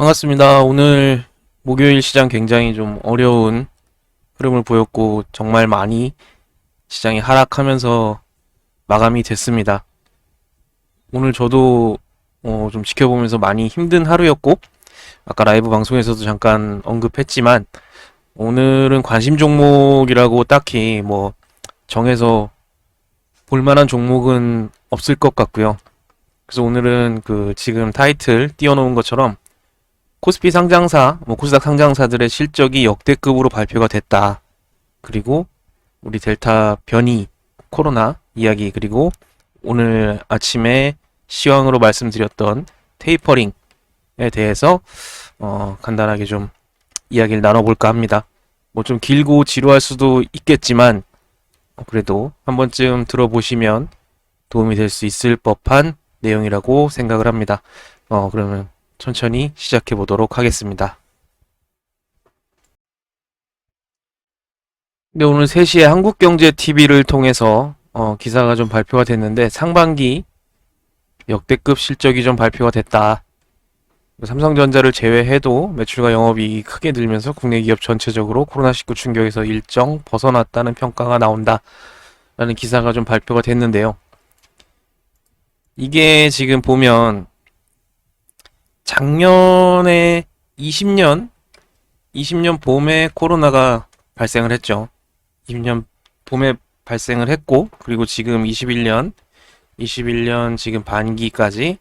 반갑습니다. 오늘 목요일 시장 굉장히 좀 어려운 흐름을 보였고 정말 많이 시장이 하락하면서 마감이 됐습니다. 오늘 저도 좀 지켜보면서 많이 힘든 하루였고 아까 라이브 방송에서도 잠깐 언급했지만 오늘은 관심 종목이라고 딱히 뭐 정해서 볼만한 종목은 없을 것 같고요. 그래서 오늘은 그 지금 타이틀 띄워놓은 것처럼 코스피 상장사, 코스닥 상장사들의 실적이 역대급으로 발표가 됐다. 그리고 우리 델타 변이, 코로나 이야기, 그리고 오늘 아침에 시황으로 말씀드렸던 테이퍼링에 대해서 간단하게 좀 이야기를 나눠볼까 합니다. 뭐 좀 길고 지루할 수도 있겠지만 그래도 한 번쯤 들어보시면 도움이 될 수 있을 법한 내용이라고 생각을 합니다. 그러면 천천히 시작해 보도록 하겠습니다. 근데 오늘 3시에 한국경제TV를 통해서 기사가 좀 발표가 됐는데 상반기 역대급 실적이 좀 발표가 됐다. 삼성전자를 제외해도 매출과 영업이익이 크게 늘면서 국내 기업 전체적으로 코로나19 충격에서 일정 벗어났다는 평가가 나온다. 라는 기사가 좀 발표가 됐는데요. 이게 지금 보면 작년에 20년 봄에 코로나가 발생을 했죠. 20년 봄에 발생을 했고, 그리고 지금 21년 지금 반기까지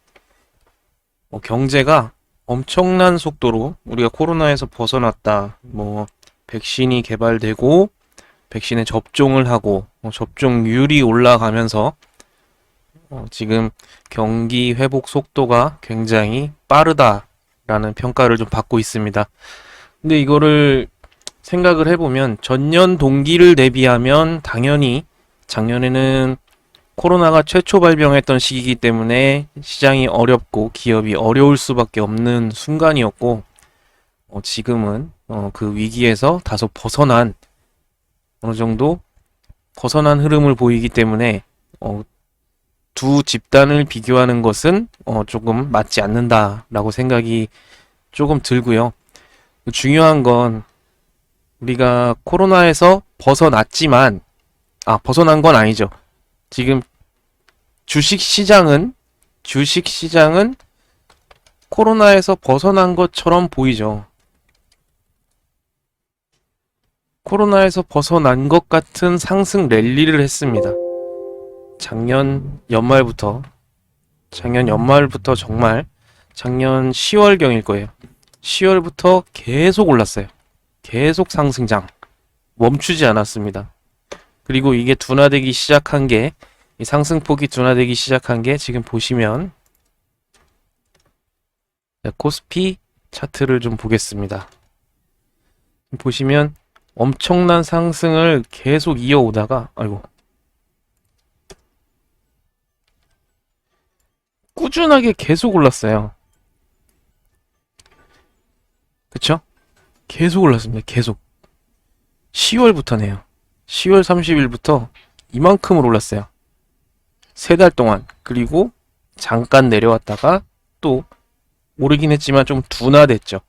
경제가 엄청난 속도로 우리가 코로나에서 벗어났다. 백신이 개발되고, 백신에 접종을 하고, 접종률이 올라가면서 지금 경기 회복 속도가 굉장히 빠르다라는 평가를 좀 받고 있습니다. 근데 이거를 생각을 해보면 전년 동기를 대비하면 당연히 작년에는 코로나가 최초 발병했던 시기이기 때문에 시장이 어렵고 기업이 어려울 수밖에 없는 순간이었고 지금은 그 위기에서 다소 벗어난 어느 정도 벗어난 흐름을 보이기 때문에 두 집단을 비교하는 것은 조금 맞지 않는다라고 생각이 조금 들고요. 중요한 건 우리가 코로나에서 벗어났지만 벗어난 건 아니죠. 지금 주식시장은 코로나에서 벗어난 것처럼 보이죠. 코로나에서 벗어난 것 같은 상승 랠리를 했습니다. 작년 연말부터 정말 작년 10월경일 거예요. 10월부터 계속 올랐어요. 계속 상승장. 멈추지 않았습니다. 그리고 이게 둔화되기 시작한 게, 이 상승폭이 둔화되기 시작한 게 지금 보시면 코스피 차트를 좀 보겠습니다. 보시면 엄청난 상승을 계속 이어오다가 꾸준하게 계속 올랐어요. 그쵸? 계속 올랐습니다. 계속. 10월부터네요. 10월 30일부터 이만큼을 올랐어요. 3달 동안. 그리고 잠깐 내려왔다가 또 오르긴 했지만 좀 둔화됐죠.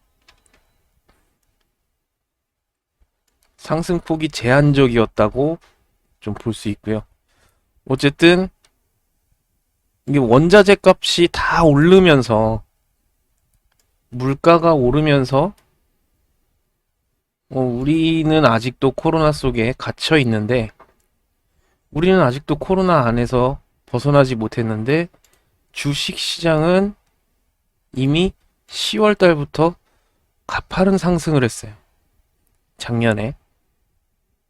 상승폭이 제한적이었다고 좀 볼 수 있고요. 어쨌든 이게 원자재 값이 다 오르면서 물가가 오르면서 우리는 아직도 코로나 속에 갇혀 있는데 우리는 아직도 코로나 안에서 벗어나지 못했는데 주식시장은 이미 10월 달부터 가파른 상승을 했어요. 작년에.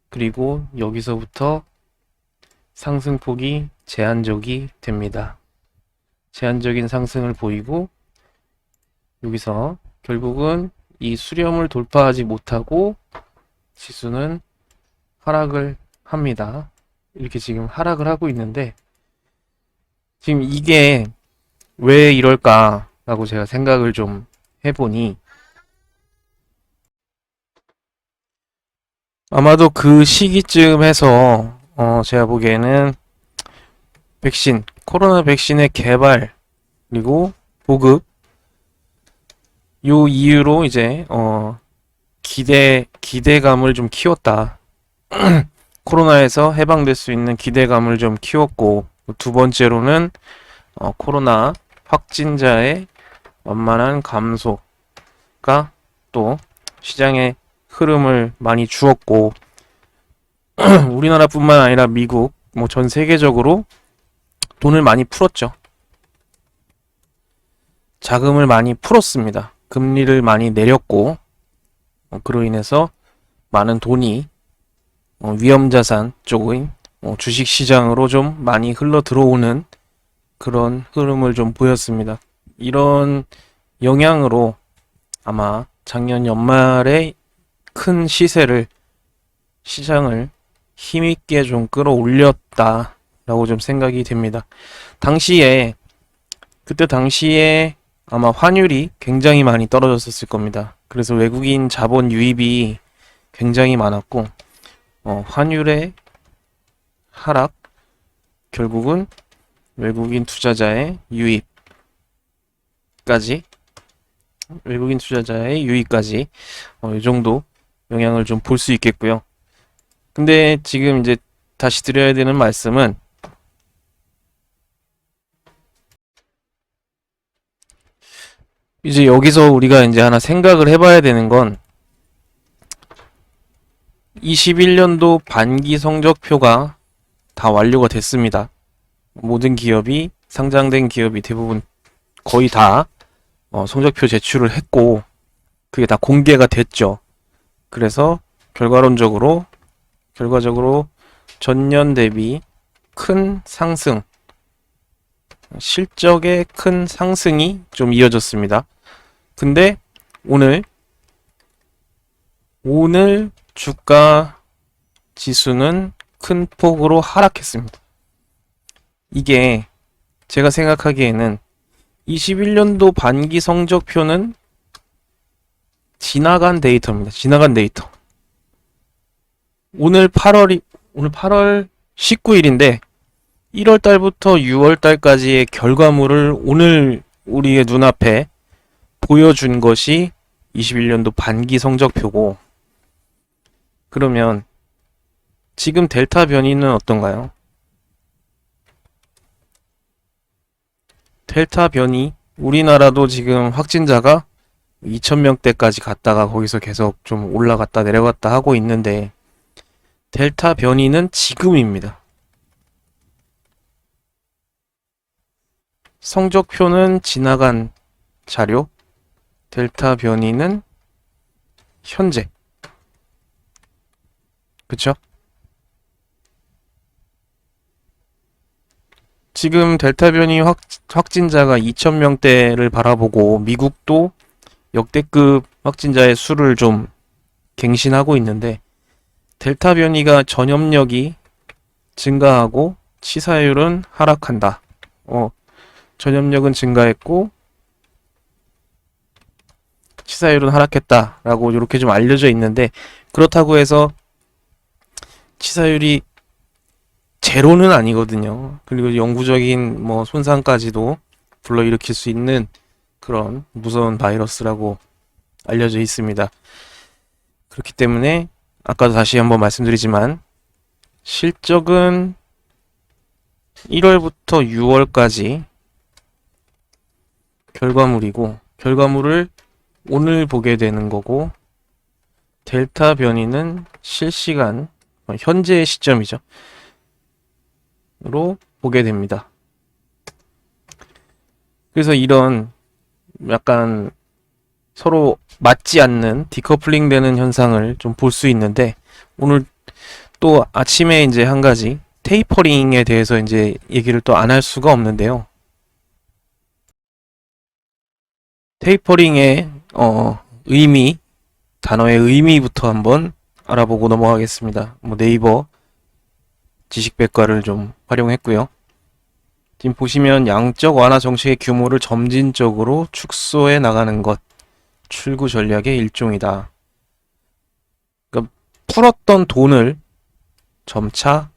그리고 여기서부터 상승폭이 제한적이 됩니다. 제한적인 상승을 보이고 여기서 결국은 이 수렴을 돌파하지 못하고 지수는 하락을 합니다. 이렇게 지금 하락을 하고 있는데 지금 이게 왜 이럴까라고 제가 생각을 좀 해보니 아마도 그 시기쯤 해서 제가 보기에는 코로나 백신의 개발 그리고 보급 요 이유로 이제 기대감을 좀 키웠다. 코로나에서 해방될 수 있는 기대감을 좀 키웠고, 두 번째로는 코로나 확진자의 완만한 감소가 또 시장의 흐름을 많이 주었고, 우리나라뿐만 아니라 미국, 뭐 전 세계적으로 돈을 많이 풀었죠. 자금을 많이 풀었습니다. 금리를 많이 내렸고, 그로 인해서 많은 돈이 위험자산 쪽인 주식시장으로 좀 많이 흘러 들어오는 그런 흐름을 좀 보였습니다. 이런 영향으로 아마 작년 연말에 큰 시장을 힘있게 좀 끌어올렸다라고 좀 생각이 됩니다. 그때 당시에 아마 환율이 굉장히 많이 떨어졌었을 겁니다. 그래서 외국인 자본 유입이 굉장히 많았고, 환율의 하락, 결국은 외국인 투자자의 유입까지, 이 정도 영향을 좀 볼 수 있겠고요. 근데 지금 이제 다시 드려야 되는 말씀은, 이제 여기서 우리가 이제 하나 생각을 해봐야 되는 건, 21년도 반기 성적표가 다 완료가 됐습니다. 모든 기업이, 상장된 기업이 대부분 거의 다 성적표 제출을 했고, 그게 다 공개가 됐죠. 그래서 결과적으로 전년 대비 큰 상승, 실적의 큰 상승이 좀 이어졌습니다. 근데 오늘 주가 지수는 큰 폭으로 하락했습니다. 이게 제가 생각하기에는 21년도 반기 성적표는 지나간 데이터입니다. 지나간 데이터. 오늘 8월 19일인데 1월 달부터 6월 달까지의 결과물을 오늘 우리의 눈앞에 보여준 것이 21년도 반기 성적표고, 그러면 지금 델타 변이는 어떤가요? 델타 변이, 우리나라도 지금 확진자가 2,000명대까지 갔다가 거기서 계속 좀 올라갔다 내려갔다 하고 있는데, 델타 변이는 지금입니다. 성적표는 지나간 자료, 델타 변이는 현재. 그쵸? 지금 델타 변이 확진자가 2,000명대를 바라보고 미국도 역대급 확진자의 수를 좀 갱신하고 있는데, 델타 변이가 전염력이 증가하고 치사율은 하락한다. 전염력은 증가했고 치사율은 하락했다라고 이렇게 좀 알려져 있는데, 그렇다고 해서 치사율이 제로는 아니거든요. 그리고 영구적인 뭐 손상까지도 불러일으킬 수 있는 그런 무서운 바이러스라고 알려져 있습니다. 그렇기 때문에 아까도 다시 한번 말씀드리지만, 실적은 1월부터 6월까지 결과물이고, 결과물을 오늘 보게 되는 거고, 델타 변이는 실시간, 현재의 시점이죠. 로 보게 됩니다. 그래서 이런 약간 서로 맞지 않는 디커플링 되는 현상을 좀 볼 수 있는데, 오늘 또 아침에 이제 한 가지 테이퍼링에 대해서 이제 얘기를 또 안 할 수가 없는데요. 테이퍼링의 단어의 의미부터 한번 알아보고 넘어가겠습니다. 뭐 네이버 지식백과를 좀 활용했고요. 지금 보시면 양적 완화 정책의 규모를 점진적으로 축소해 나가는 것, 출구 전략의 일종이다. 그러니까 풀었던 돈을 점차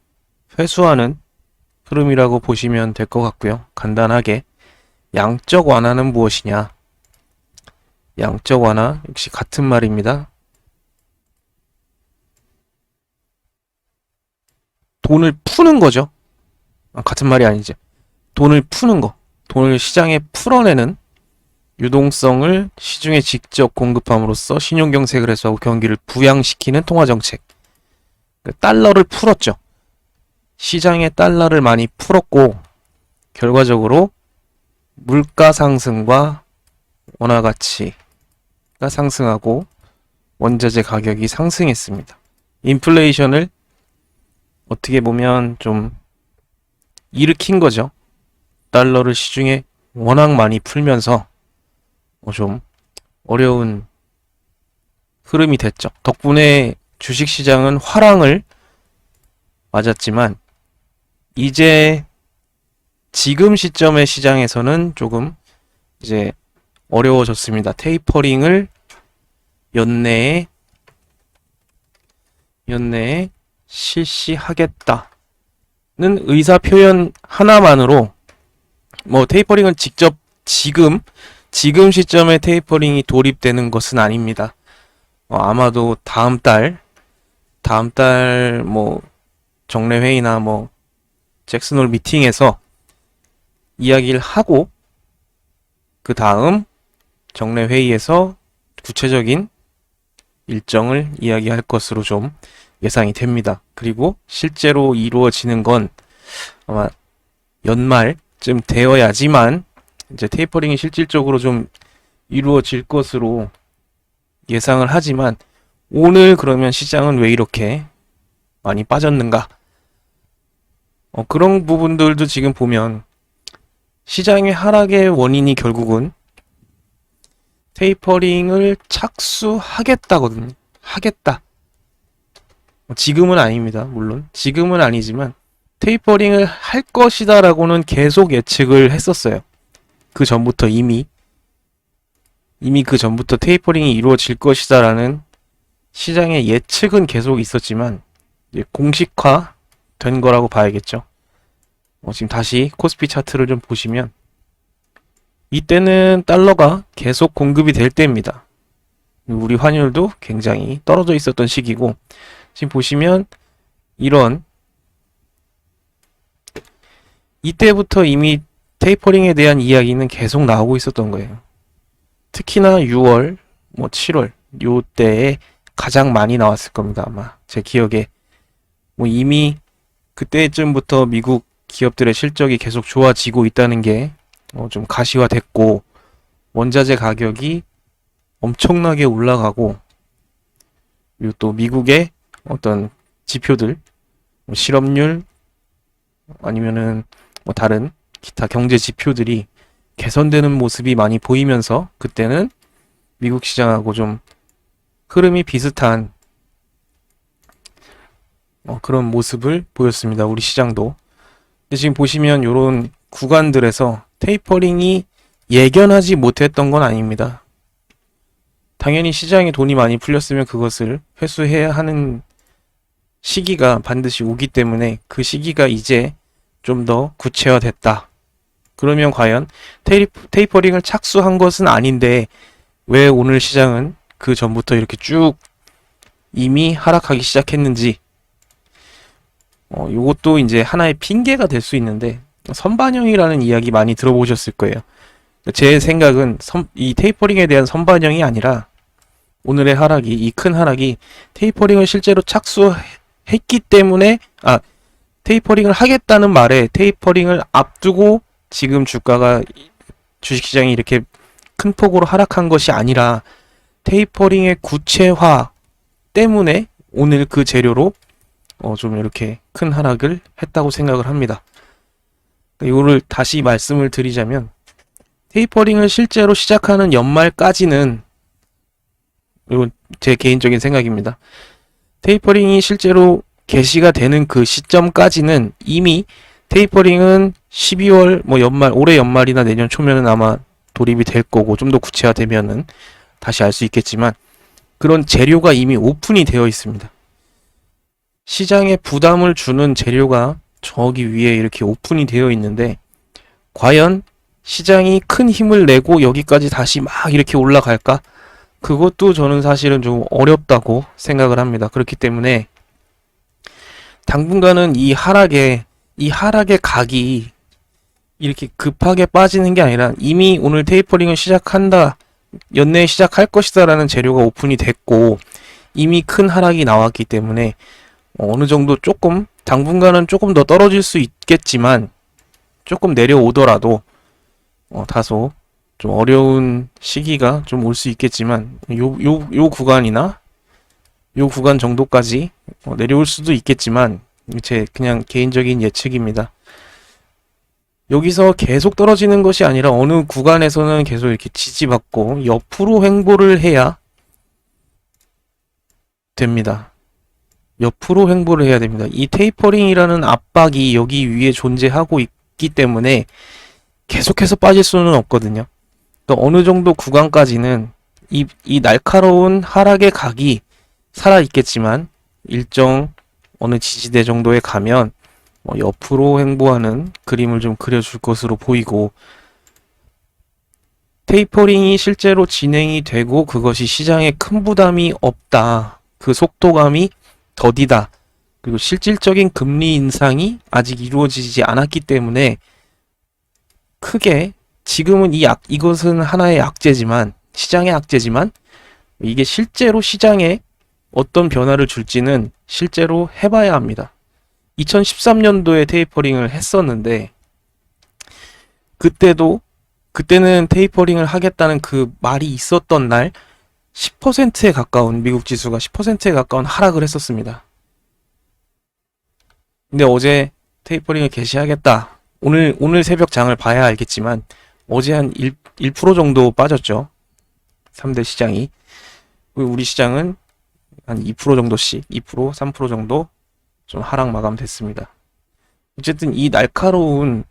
회수하는 흐름이라고 보시면 될 것 같고요. 간단하게 양적 완화는 무엇이냐? 양적 완화 역시 같은 말입니다. 돈을 푸는 거죠. 같은 말이 아니죠. 돈을 푸는 거. 돈을 시장에 풀어내는 유동성을 시중에 직접 공급함으로써 신용경색을 해소하고 경기를 부양시키는 통화정책. 달러를 풀었죠. 시장에 달러를 많이 풀었고 결과적으로 물가 상승과 원화 가치가 상승하고 원자재 가격이 상승했습니다. 인플레이션을 어떻게 보면 좀 일으킨 거죠. 달러를 시중에 워낙 많이 풀면서 좀 어려운 흐름이 됐죠. 덕분에 주식시장은 화랑을 맞았지만 이제 지금 시점의 시장에서는 조금 이제 어려워졌습니다. 테이퍼링을 연내에 실시하겠다는 의사 표현 하나만으로 뭐 테이퍼링은 직접 지금 시점에 테이퍼링이 돌입되는 것은 아닙니다. 아마도 다음 달 뭐 정례 회의나 뭐 잭슨홀 미팅에서 이야기를 하고 그 다음 정례 회의에서 구체적인 일정을 이야기할 것으로 좀 예상이 됩니다. 그리고 실제로 이루어지는 건 아마 연말쯤 되어야지만 이제 테이퍼링이 실질적으로 좀 이루어질 것으로 예상을 하지만 오늘 그러면 시장은 왜 이렇게 많이 빠졌는가? 그런 부분들도 지금 보면 시장의 하락의 원인이 결국은 테이퍼링을 착수하겠다거든요. 하겠다. 지금은 아닙니다. 물론 지금은 아니지만 테이퍼링을 할 것이다 라고는 계속 예측을 했었어요. 그 전부터 이미 그 전부터 테이퍼링이 이루어질 것이다 라는 시장의 예측은 계속 있었지만 공식화 된 거라고 봐야겠죠. 지금 다시 코스피 차트를 좀 보시면 이때는 달러가 계속 공급이 될 때입니다. 우리 환율도 굉장히 떨어져 있었던 시기고 지금 보시면 이때부터 이미 테이퍼링에 대한 이야기는 계속 나오고 있었던 거예요. 특히나 6월, 7월 요때에 가장 많이 나왔을 겁니다. 아마 제 기억에 이미 그때쯤부터 미국 기업들의 실적이 계속 좋아지고 있다는 게 좀 가시화됐고 원자재 가격이 엄청나게 올라가고 그리고 또 미국의 어떤 지표들 실업률 아니면은 다른 기타 경제 지표들이 개선되는 모습이 많이 보이면서 그때는 미국 시장하고 좀 흐름이 비슷한 그런 모습을 보였습니다. 우리 시장도. 근데 지금 보시면 이런 구간들에서 테이퍼링이 예견하지 못했던 건 아닙니다. 당연히 시장에 돈이 많이 풀렸으면 그것을 회수해야 하는 시기가 반드시 오기 때문에 그 시기가 이제 좀 더 구체화됐다. 그러면 과연 테이퍼링을 착수한 것은 아닌데 왜 오늘 시장은 그 전부터 이렇게 쭉 이미 하락하기 시작했는지 요것도 이제 하나의 핑계가 될 수 있는데 선반영이라는 이야기 많이 들어보셨을 거예요. 제 생각은 이 테이퍼링에 대한 선반영이 아니라 오늘의 하락이 이 큰 하락이 테이퍼링을 실제로 착수했기 때문에 테이퍼링을 하겠다는 말에 테이퍼링을 앞두고 지금 주식시장이 이렇게 큰 폭으로 하락한 것이 아니라 테이퍼링의 구체화 때문에 오늘 그 재료로 좀 이렇게 큰 하락을 했다고 생각을 합니다. 이거를 다시 말씀을 드리자면 테이퍼링을 실제로 시작하는 연말까지는 이건 제 개인적인 생각입니다. 테이퍼링이 실제로 개시가 되는 그 시점까지는 이미 테이퍼링은 12월 올해 연말이나 내년 초면은 아마 돌입이 될 거고 좀 더 구체화되면은 다시 알 수 있겠지만 그런 재료가 이미 오픈이 되어 있습니다. 시장에 부담을 주는 재료가 저기 위에 이렇게 오픈이 되어 있는데 과연 시장이 큰 힘을 내고 여기까지 다시 막 이렇게 올라갈까? 그것도 저는 사실은 좀 어렵다고 생각을 합니다. 그렇기 때문에 당분간은 이 하락의 각이 이렇게 급하게 빠지는 게 아니라 이미 오늘 테이퍼링을 시작한다, 연내에 시작할 것이다라는 재료가 오픈이 됐고 이미 큰 하락이 나왔기 때문에 어느 정도 조금 당분간은 조금 더 떨어질 수 있겠지만 조금 내려오더라도 다소 좀 어려운 시기가 좀 올 수 있겠지만 요 구간이나 요 구간 정도까지 내려올 수도 있겠지만 제 그냥 개인적인 예측입니다. 여기서 계속 떨어지는 것이 아니라 어느 구간에서는 계속 이렇게 지지받고 옆으로 횡보를 해야 됩니다. 옆으로 횡보를 해야 됩니다. 이 테이퍼링이라는 압박이 여기 위에 존재하고 있기 때문에 계속해서 빠질 수는 없거든요. 또 어느 정도 구간까지는 이 날카로운 하락의 각이 살아있겠지만 일정 어느 지지대 정도에 가면 옆으로 횡보하는 그림을 좀 그려줄 것으로 보이고, 테이퍼링이 실제로 진행이 되고 그것이 시장에 큰 부담이 없다, 그 속도감이 더디다, 그리고 실질적인 금리 인상이 아직 이루어지지 않았기 때문에 크게 지금은 이것은 하나의 악재지만, 시장의 악재지만 이게 실제로 시장에 어떤 변화를 줄지는 실제로 해봐야 합니다. 2013년도에 테이퍼링을 했었는데 그때는 테이퍼링을 하겠다는 그 말이 있었던 날 10%에 가까운, 미국 지수가 10%에 가까운 하락을 했었습니다. 근데 어제 테이퍼링을 개시하겠다, 오늘 새벽 장을 봐야 알겠지만 어제 한 1% 정도 빠졌죠. 3대 시장이. 우리 시장은 한 2% 정도씩, 2%, 3% 정도 좀 하락 마감됐습니다. 어쨌든 이 날카로운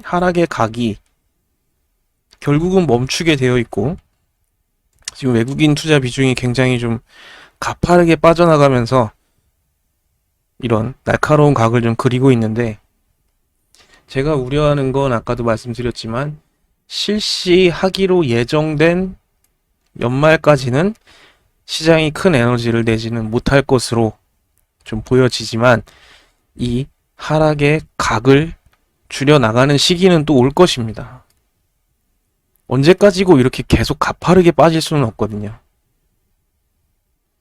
하락의 각이 결국은 멈추게 되어 있고, 지금 외국인 투자 비중이 굉장히 좀 가파르게 빠져나가면서 이런 날카로운 각을 좀 그리고 있는데, 제가 우려하는 건 아까도 말씀드렸지만 실시하기로 예정된 연말까지는 시장이 큰 에너지를 내지는 못할 것으로 좀 보여지지만 이 하락의 각을 줄여나가는 시기는 또 올 것입니다. 언제까지고 이렇게 계속 가파르게 빠질 수는 없거든요.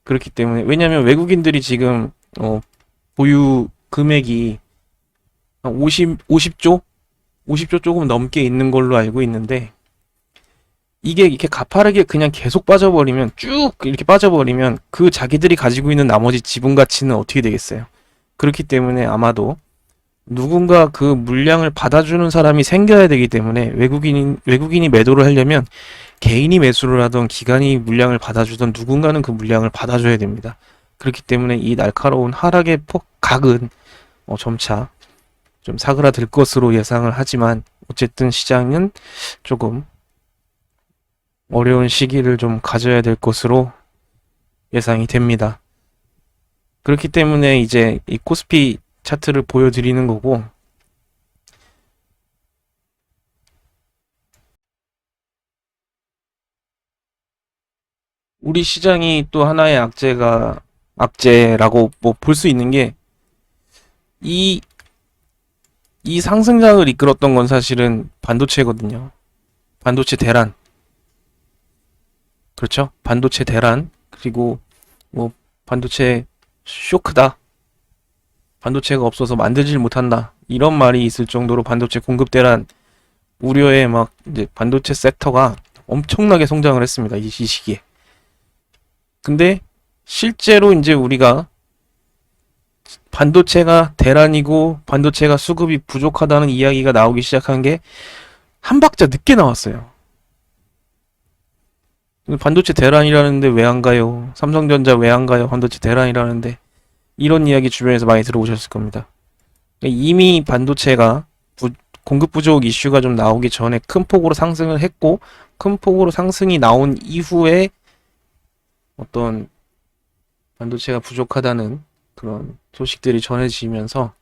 그렇기 때문에, 왜냐하면 외국인들이 지금 보유 금액이 50조 조금 넘게 있는 걸로 알고 있는데, 이게 이렇게 가파르게 그냥 계속 빠져버리면, 쭉 이렇게 빠져버리면 그 자기들이 가지고 있는 나머지 지분 가치는 어떻게 되겠어요? 그렇기 때문에 아마도 누군가 그 물량을 받아주는 사람이 생겨야 되기 때문에, 외국인이 매도를 하려면 개인이 매수를 하던 기관이 물량을 받아주던 누군가는 그 물량을 받아줘야 됩니다. 그렇기 때문에 이 날카로운 하락의 각은 점차 좀 사그라들 것으로 예상을 하지만, 어쨌든 시장은 조금 어려운 시기를 좀 가져야 될 것으로 예상이 됩니다. 그렇기 때문에 이제 이 코스피 차트를 보여드리는 거고, 우리 시장이 또 하나의 악재라고 뭐 볼 수 있는 게, 이 상승장을 이끌었던 건 사실은 반도체거든요. 반도체 대란. 그렇죠? 반도체 대란. 그리고 뭐 반도체 쇼크다, 반도체가 없어서 만들질 못한다, 이런 말이 있을 정도로 반도체 공급 대란 우려에 막 이제 반도체 섹터가 엄청나게 성장을 했습니다. 이 시기에. 근데 실제로 이제 우리가 반도체가 대란이고 반도체가 수급이 부족하다는 이야기가 나오기 시작한 게 한 박자 늦게 나왔어요. 반도체 대란이라는데 왜 안 가요? 삼성전자 왜 안 가요? 반도체 대란이라는데. 이런 이야기 주변에서 많이 들어오셨을 겁니다. 이미 반도체가 공급 부족 이슈가 좀 나오기 전에 큰 폭으로 상승을 했고, 큰 폭으로 상승이 나온 이후에 어떤 반도체가 부족하다는 그런 소식들이 전해지면서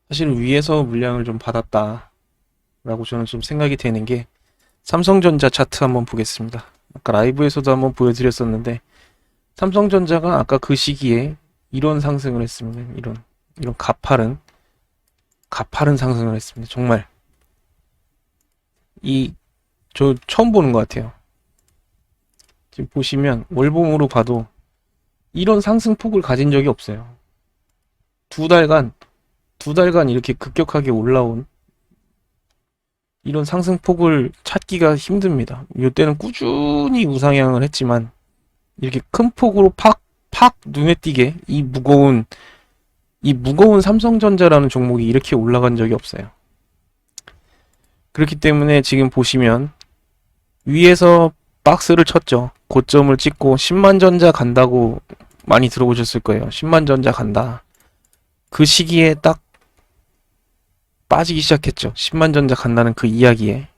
사실 위에서 물량을 좀 받았다, 라고 저는 좀 생각이 되는 게 삼성전자 차트 한번 보겠습니다. 아까 라이브에서도 한번 보여드렸었는데 삼성전자가 아까 그 시기에 이런 상승을 했습니다. 이런 가파른 상승을 했습니다. 정말 저 처음 보는 것 같아요. 지금 보시면 월봉으로 봐도 이런 상승폭을 가진 적이 없어요. 두 달간 이렇게 급격하게 올라온 이런 상승폭을 찾기가 힘듭니다. 이때는 꾸준히 우상향을 했지만 이렇게 큰 폭으로 팍 눈에 띄게 이 무거운 삼성전자라는 종목이 이렇게 올라간 적이 없어요. 그렇기 때문에 지금 보시면 위에서 박스를 쳤죠. 고점을 찍고 10만 전자 간다고 많이 들어보셨을 거예요. 10만 전자 간다. 그 시기에 딱 빠지기 시작했죠. 10만 전자 간다는 그 이야기에.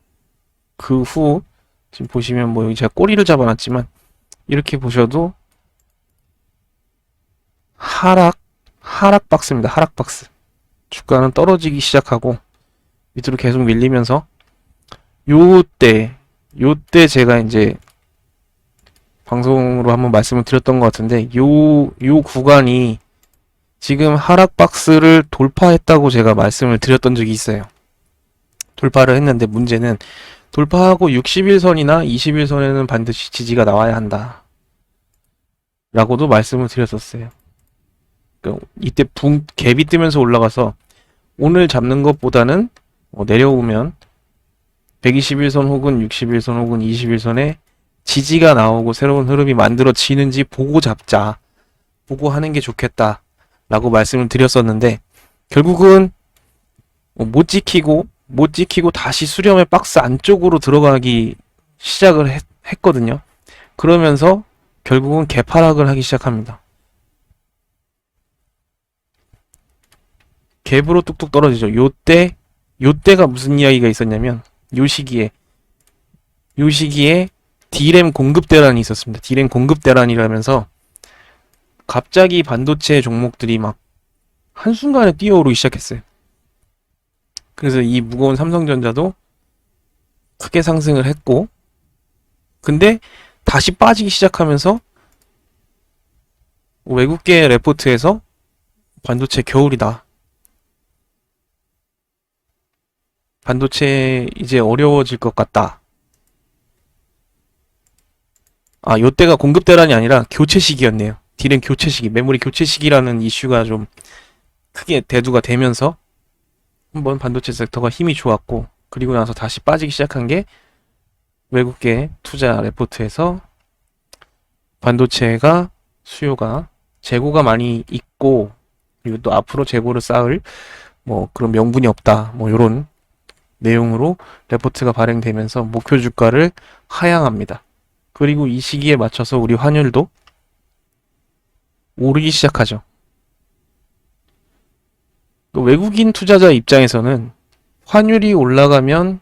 그 후 지금 보시면 뭐 여기 제가 꼬리를 잡아놨지만 이렇게 보셔도 하락 박스입니다. 하락 박스. 주가는 떨어지기 시작하고 밑으로 계속 밀리면서 요때 제가 이제 방송으로 한번 말씀을 드렸던 것 같은데 요 구간이 지금 하락 박스를 돌파했다고 제가 말씀을 드렸던 적이 있어요. 돌파를 했는데 문제는 돌파하고 60일선이나 20일선에는 반드시 지지가 나와야 한다 라고도 말씀을 드렸었어요. 이때 갭이 뜨면서 올라가서 오늘 잡는 것보다는 내려오면 121선 혹은 61선 혹은 21선에 지지가 나오고 새로운 흐름이 만들어지는지 보고 잡자, 보고 하는 게 좋겠다 라고 말씀을 드렸었는데 결국은 못 지키고 다시 수렴의 박스 안쪽으로 들어가기 시작을 했거든요. 그러면서 결국은 개파락을 하기 시작합니다. 갭으로 뚝뚝 떨어지죠. 요때가 무슨 이야기가 있었냐면 요 시기에 D램 공급 대란이 있었습니다. D램 공급 대란이라면서 갑자기 반도체 종목들이 막 한순간에 뛰어오르기 시작했어요. 그래서 이 무거운 삼성전자도 크게 상승을 했고 근데 다시 빠지기 시작하면서 외국계 레포트에서 반도체 겨울이다. 반도체 이제 어려워질 것 같다. 요때가 공급 대란이 아니라 교체 시기였네요. D램 교체 시기, 메모리 교체 시기라는 이슈가 좀 크게 대두가 되면서 한번 반도체 섹터가 힘이 좋았고 그리고 나서 다시 빠지기 시작한 게 외국계 투자 레포트에서 반도체가 수요가 재고가 많이 있고 그리고 또 앞으로 재고를 쌓을 뭐 그런 명분이 없다. 뭐 요런 내용으로 레포트가 발행되면서 목표 주가를 하향합니다. 그리고 이 시기에 맞춰서 우리 환율도 오르기 시작하죠. 외국인 투자자 입장에서는 환율이 올라가면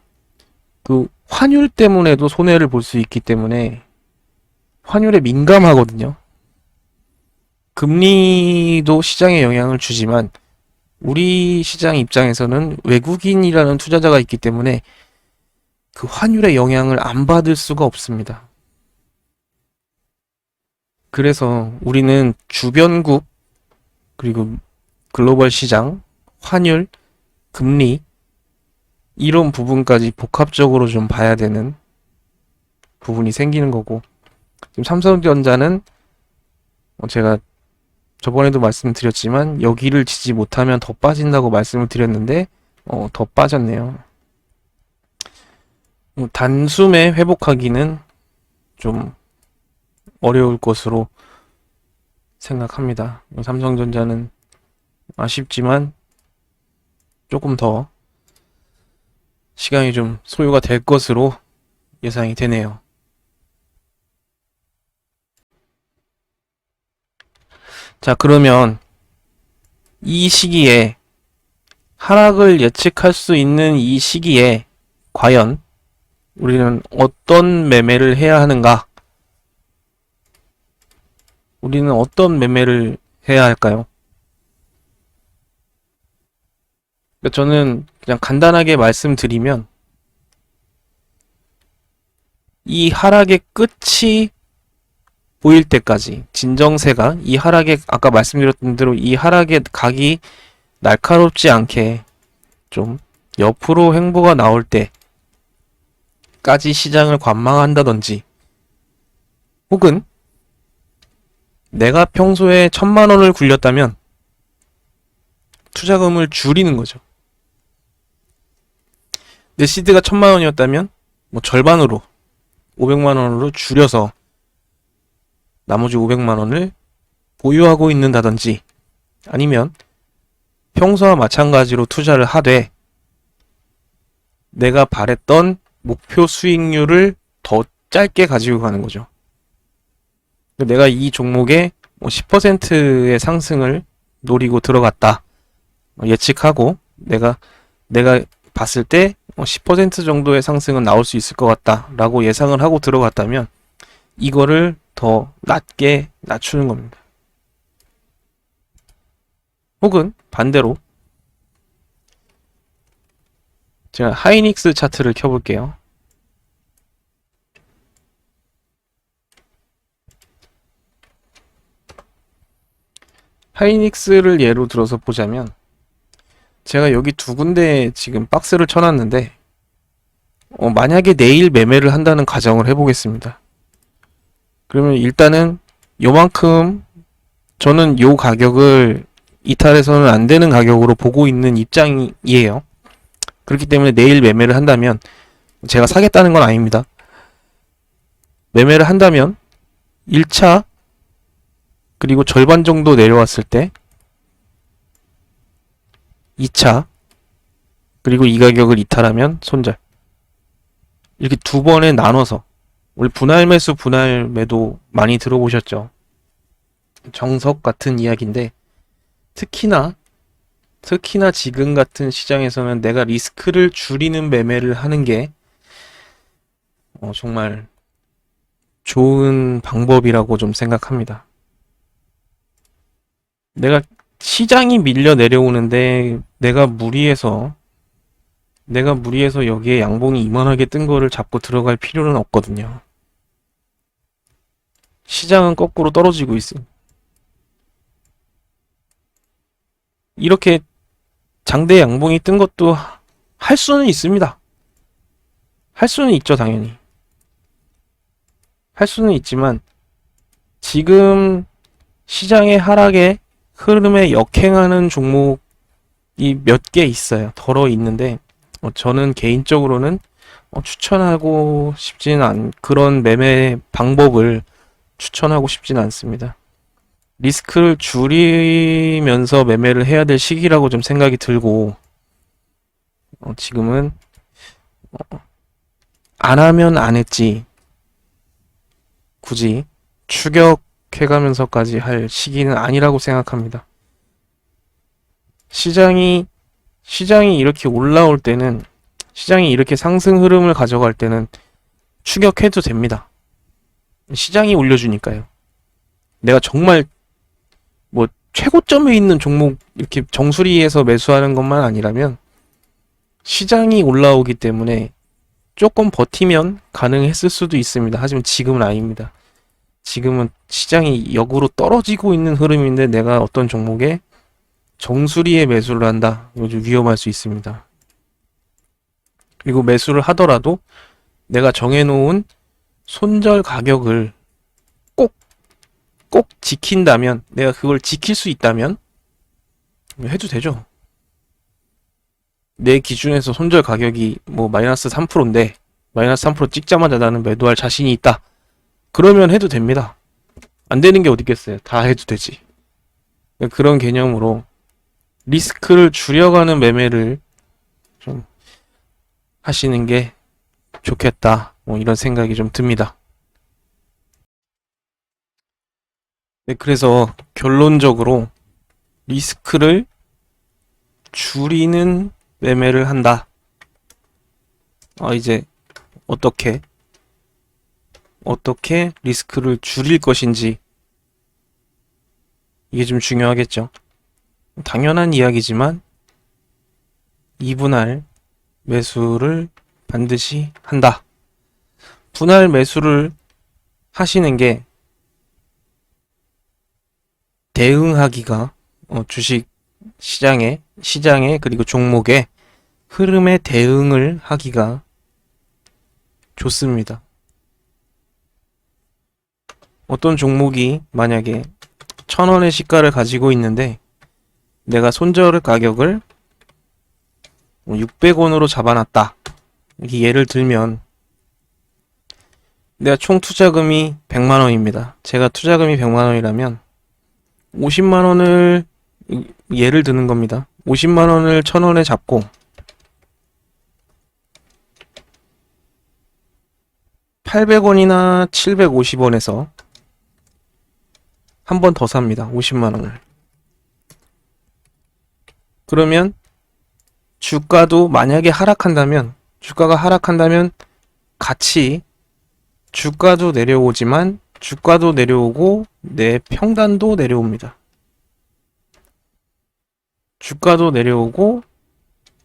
그 환율 때문에도 손해를 볼 수 있기 때문에 환율에 민감하거든요. 금리도 시장에 영향을 주지만 우리 시장 입장에서는 외국인이라는 투자자가 있기 때문에 그 환율의 영향을 안 받을 수가 없습니다. 그래서 우리는 주변국 그리고 글로벌 시장, 환율, 금리 이런 부분까지 복합적으로 좀 봐야 되는 부분이 생기는 거고 지금 삼성전자는 제가 저번에도 말씀드렸지만 여기를 지지 못하면 더 빠진다고 말씀을 드렸는데 더 빠졌네요. 단숨에 회복하기는 좀 어려울 것으로 생각합니다. 삼성전자는 아쉽지만 조금 더 시간이 좀 소요가 될 것으로 예상이 되네요. 자, 그러면 이 시기에 하락을 예측할 수 있는 이 시기에 과연 우리는 어떤 매매를 해야 하는가? 우리는 어떤 매매를 해야 할까요? 저는 그냥 간단하게 말씀드리면 이 하락의 끝이 보일 때까지 진정세가 이 하락의 아까 말씀드렸던 대로 이 하락의 각이 날카롭지 않게 좀 옆으로 횡보가 나올 때까지 시장을 관망한다든지 혹은 내가 평소에 1,000만 원을 굴렸다면 투자금을 줄이는 거죠. 내 시드가 1,000만 원이었다면 뭐 절반으로 500만 원으로 줄여서 나머지 500만 원을 보유하고 있는다든지 아니면 평소와 마찬가지로 투자를 하되 내가 바랬던 목표 수익률을 더 짧게 가지고 가는 거죠. 내가 이 종목에 10%의 상승을 노리고 들어갔다. 예측하고 내가 봤을 때 10% 정도의 상승은 나올 수 있을 것 같다 라고 예상을 하고 들어갔다면 이거를 더 낮게 낮추는 겁니다. 혹은 반대로 제가 하이닉스 차트를 켜볼게요. 하이닉스를 예로 들어서 보자면 제가 여기 두 군데 지금 박스를 쳐놨는데 만약에 내일 매매를 한다는 가정을 해보겠습니다. 그러면 일단은 요만큼 저는 요 가격을 이탈해서는 안 되는 가격으로 보고 있는 입장이에요. 그렇기 때문에 내일 매매를 한다면 제가 사겠다는 건 아닙니다. 매매를 한다면 1차 그리고 절반 정도 내려왔을 때 2차 그리고 이 가격을 이탈하면 손절 이렇게 두 번에 나눠서 원래 분할 매수 분할 매도 많이 들어보셨죠? 정석 같은 이야기인데 특히나 지금 같은 시장에서는 내가 리스크를 줄이는 매매를 하는 게 정말 좋은 방법이라고 좀 생각합니다. 내가 시장이 밀려 내려오는데 내가 무리해서 여기에 양봉이 이만하게 뜬 거를 잡고 들어갈 필요는 없거든요. 시장은 거꾸로 떨어지고 있어요. 이렇게 장대 양봉이 뜬 것도 할 수는 있습니다. 할 수는 있죠, 당연히. 할 수는 있지만 지금 시장의 하락에 흐름에 역행하는 종목이 몇 개 있어요. 덜어 있는데 저는 개인적으로는 추천하고 싶지는 않 그런 매매 방법을 추천하고 싶지는 않습니다. 리스크를 줄이면서 매매를 해야 될 시기라고 좀 생각이 들고 지금은 안 하면 안 했지 굳이 추격해가면서까지 할 시기는 아니라고 생각합니다. 시장이 이렇게 올라올 때는 시장이 이렇게 상승 흐름을 가져갈 때는 추격해도 됩니다. 시장이 올려주니까요. 내가 정말 뭐 최고점에 있는 종목 이렇게 정수리에서 매수하는 것만 아니라면 시장이 올라오기 때문에 조금 버티면 가능했을 수도 있습니다. 하지만 지금은 아닙니다. 지금은 시장이 역으로 떨어지고 있는 흐름인데 내가 어떤 종목에 정수리에 매수를 한다. 요즘 위험할 수 있습니다. 그리고 매수를 하더라도 내가 정해놓은 손절 가격을 꼭 지킨다면 내가 그걸 지킬 수 있다면 해도 되죠. 내 기준에서 손절 가격이 뭐 마이너스 3%인데 마이너스 3% 찍자마자 나는 매도할 자신이 있다. 그러면 해도 됩니다. 안 되는 게 어디 있겠어요. 다 해도 되지. 그런 개념으로 리스크를 줄여가는 매매를 좀 하시는 게 좋겠다. 뭐 이런 생각이 좀 듭니다. 네, 그래서 결론적으로 리스크를 줄이는 매매를 한다. 이제 어떻게 리스크를 줄일 것인지 이게 좀 중요하겠죠. 당연한 이야기지만 2분할 매수를 반드시 한다. 분할 매수를 하시는 게 대응하기가 주식 시장에 그리고 종목의 흐름에 대응을 하기가 좋습니다. 어떤 종목이 만약에 1,000원의 시가를 가지고 있는데 내가 손절 가격을 600원으로 잡아놨다. 이렇게 예를 들면 내가 총 투자금이 100만원입니다. 제가 투자금이 100만원이라면 50만원을 예를 드는 겁니다. 50만원을 1,000원에 잡고 800원이나 750원에서 한 번 더 삽니다. 50만원을. 그러면 주가가 하락한다면 같이 주가도 내려오지만 주가도 내려오고 내 평단도 내려옵니다. 주가도 내려오고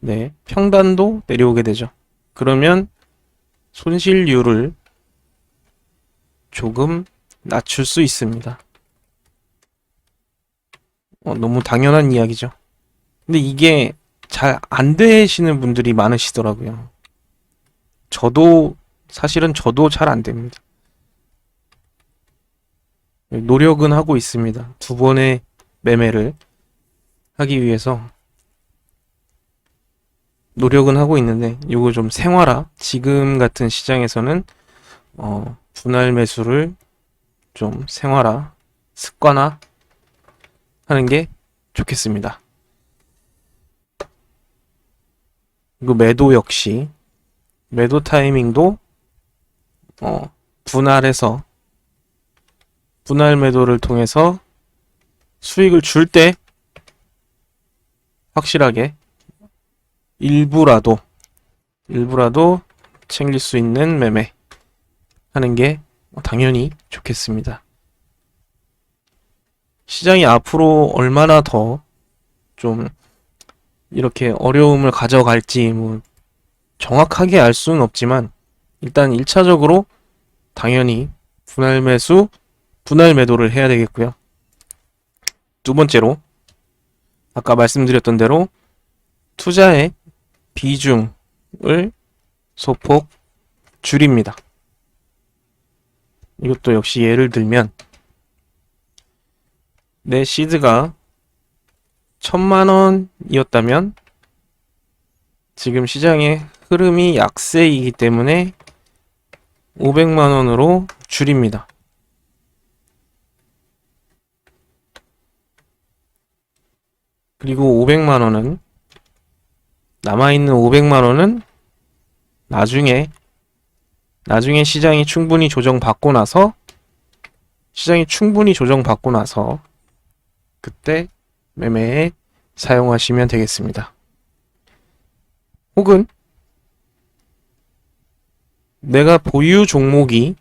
내 평단도 내려오게 되죠. 그러면 손실률을 조금 낮출 수 있습니다. 너무 당연한 이야기죠. 근데 이게 잘 안 되시는 분들이 많으시더라고요. 사실은 저도 잘 안 됩니다. 노력은 하고 있습니다. 2번의 매매를 하기 위해서 노력은 하고 있는데 이거 좀 지금 같은 시장에서는 분할 매수를 좀 습관화 하는 게 좋겠습니다. 그리고 매도 타이밍도 분할 매도를 통해서 수익을 줄 때 확실하게 일부라도 챙길 수 있는 매매 하는 게 당연히 좋겠습니다. 시장이 앞으로 얼마나 더 좀 이렇게 어려움을 가져갈지 정확하게 알 수는 없지만 일단 1차적으로 당연히 분할 매도를 해야 되겠고요. 2번째로 아까 말씀드렸던 대로 투자의 비중을 소폭 줄입니다. 이것도 역시 예를 들면 내 시드가 1,000만원이었다면 지금 시장의 흐름이 약세이기 때문에 500만원으로 줄입니다. 그리고 남아있는 500만원은 나중에 시장이 충분히 조정받고 나서 그때 매매에 사용하시면 되겠습니다. 혹은 내가 보유 종목이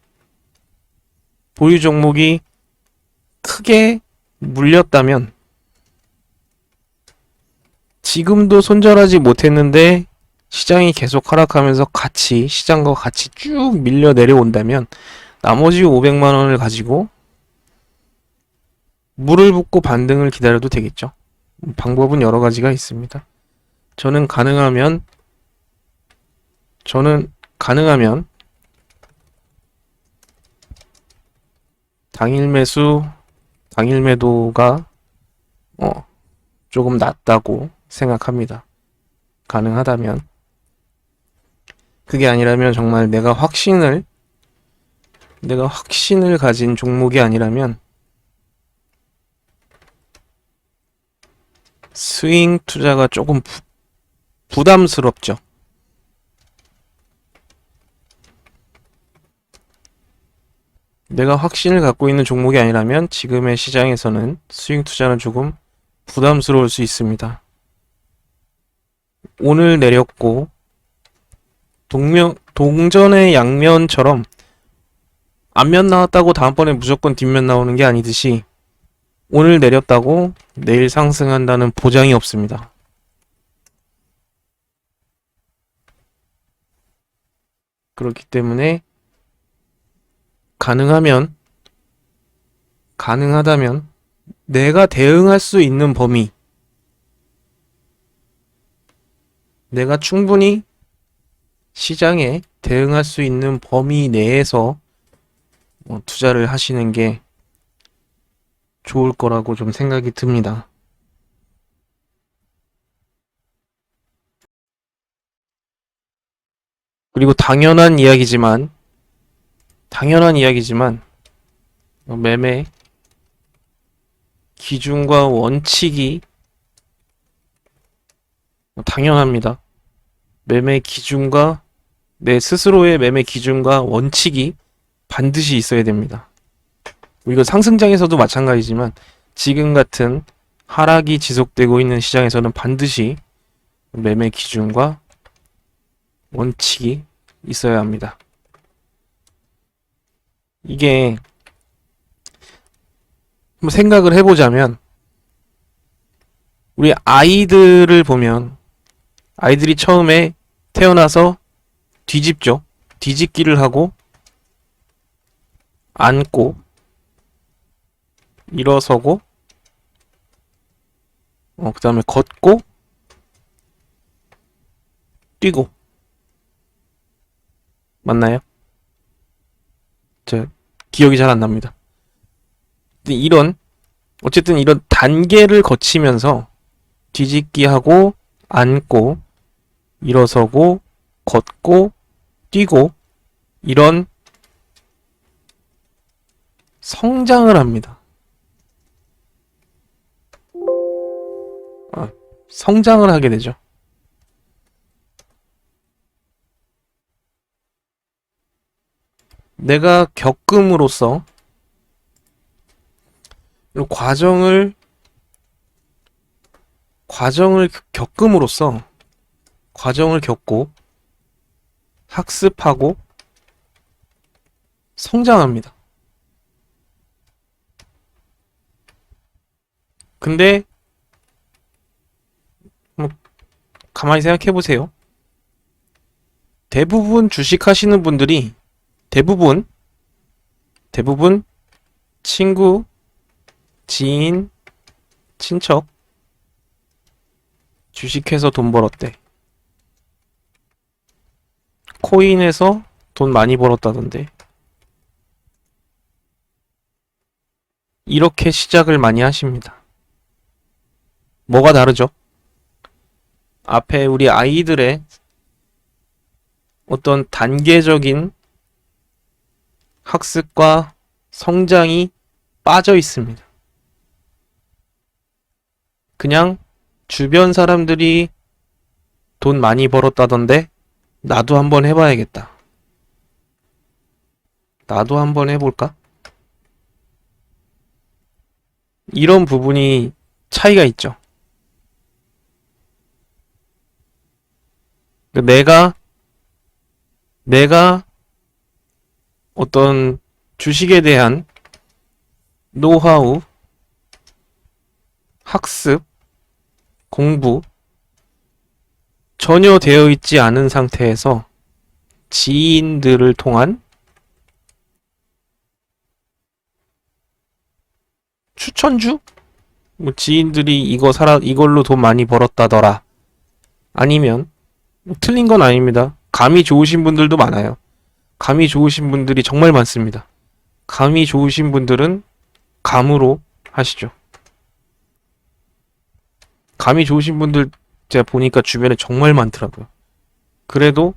크게 물렸다면 지금도 손절하지 못했는데 시장이 계속 하락하면서 시장과 같이 쭉 밀려 내려온다면 나머지 500만원을 가지고 물을 붓고 반등을 기다려도 되겠죠. 방법은 여러 가지가 있습니다. 저는 가능하면 당일 매도가 조금 낫다고 생각합니다. 가능하다면. 그게 아니라면 정말 내가 확신을 가진 종목이 아니라면 스윙 투자가 조금 부담스럽죠. 내가 확신을 갖고 있는 종목이 아니라면 지금의 시장에서는 스윙 투자는 조금 부담스러울 수 있습니다. 오늘 내렸고 동전의 양면처럼 앞면 나왔다고 다음번에 무조건 뒷면 나오는 게 아니듯이 오늘 내렸다고 내일 상승한다는 보장이 없습니다. 그렇기 때문에 가능하다면 내가 대응할 수 있는 범위, 내가 충분히 시장에 대응할 수 있는 범위 내에서 투자를 하시는 게 좋을 거라고 좀 생각이 듭니다. 그리고 당연한 이야기지만 매매 기준과 원칙이 당연합니다. 매매 기준과 내 스스로의 매매 기준과 원칙이 반드시 있어야 됩니다. 이거 상승장에서도 마찬가지지만 지금 같은 하락이 지속되고 있는 시장에서는 반드시 매매 기준과 원칙이 있어야 합니다. 이게 한번 생각을 해보자면 우리 아이들을 보면 아이들이 처음에 태어나서 뒤집죠. 뒤집기를 하고 앉고 일어서고 그 다음에 걷고 뛰고 맞나요? 저 기억이 잘 안 납니다. 근데 어쨌든 이런 단계를 거치면서 뒤집기 하고 앉고 일어서고 걷고 뛰고 이런 성장을 합니다. 성장을 하게 되죠. 내가 겪음으로써 이 과정을 겪고 학습하고 성장합니다. 근데 가만히 생각해 보세요. 대부분 주식 하시는 분들이 대부분 친구, 지인, 친척 주식해서 돈 벌었대. 코인에서 돈 많이 벌었다던데. 이렇게 시작을 많이 하십니다. 뭐가 다르죠? 앞에 우리 아이들의 어떤 단계적인 학습과 성장이 빠져 있습니다. 그냥 주변 사람들이 돈 많이 벌었다던데 나도 한번 해봐야겠다. 나도 한번 해볼까? 이런 부분이 차이가 있죠. 내가 어떤 주식에 대한 노하우, 학습, 공부 전혀 되어 있지 않은 상태에서 지인들을 통한 추천주? 지인들이 이거 사라, 이걸로 돈 많이 벌었다더라. 아니면 틀린 건 아닙니다. 감이 좋으신 분들도 많아요. 감이 좋으신 분들이 정말 많습니다. 감이 좋으신 분들은 감으로 하시죠. 감이 좋으신 분들 제가 보니까 주변에 정말 많더라고요. 그래도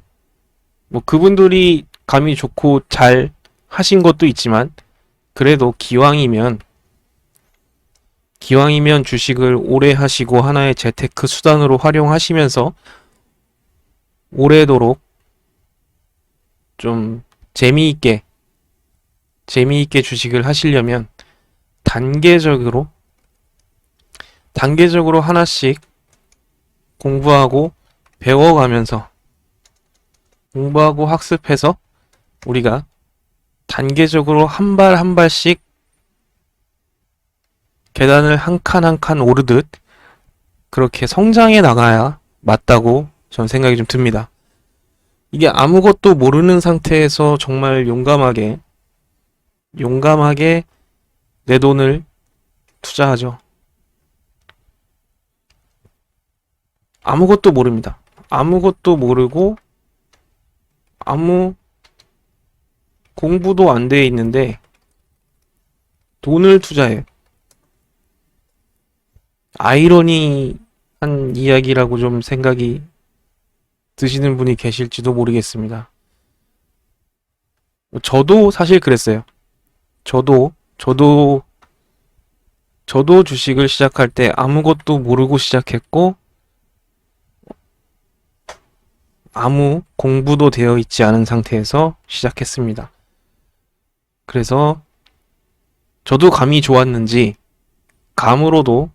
그분들이 감이 좋고 잘 하신 것도 있지만 그래도 기왕이면 주식을 오래 하시고 하나의 재테크 수단으로 활용하시면서 오래도록 좀 재미있게 주식을 하시려면 단계적으로 하나씩 공부하고 배워가면서 공부하고 학습해서 우리가 단계적으로 한 발 한 발씩 계단을 한 칸 한 칸 오르듯 그렇게 성장해 나가야 맞다고 전 생각이 좀 듭니다. 이게 아무것도 모르는 상태에서 정말 용감하게 용감하게 내 돈을 투자하죠. 아무것도 모릅니다. 아무것도 모르고 아무 공부도 안 돼 있는데 돈을 투자해. 아이러니한 이야기라고 좀 생각이 드시는 분이 계실지도 모르겠습니다. 저도 사실 그랬어요. 저도 주식을 시작할 때 아무것도 모르고 시작했고, 아무 공부도 되어 있지 않은 상태에서 시작했습니다. 그래서 저도 감이 좋았는지, 감으로도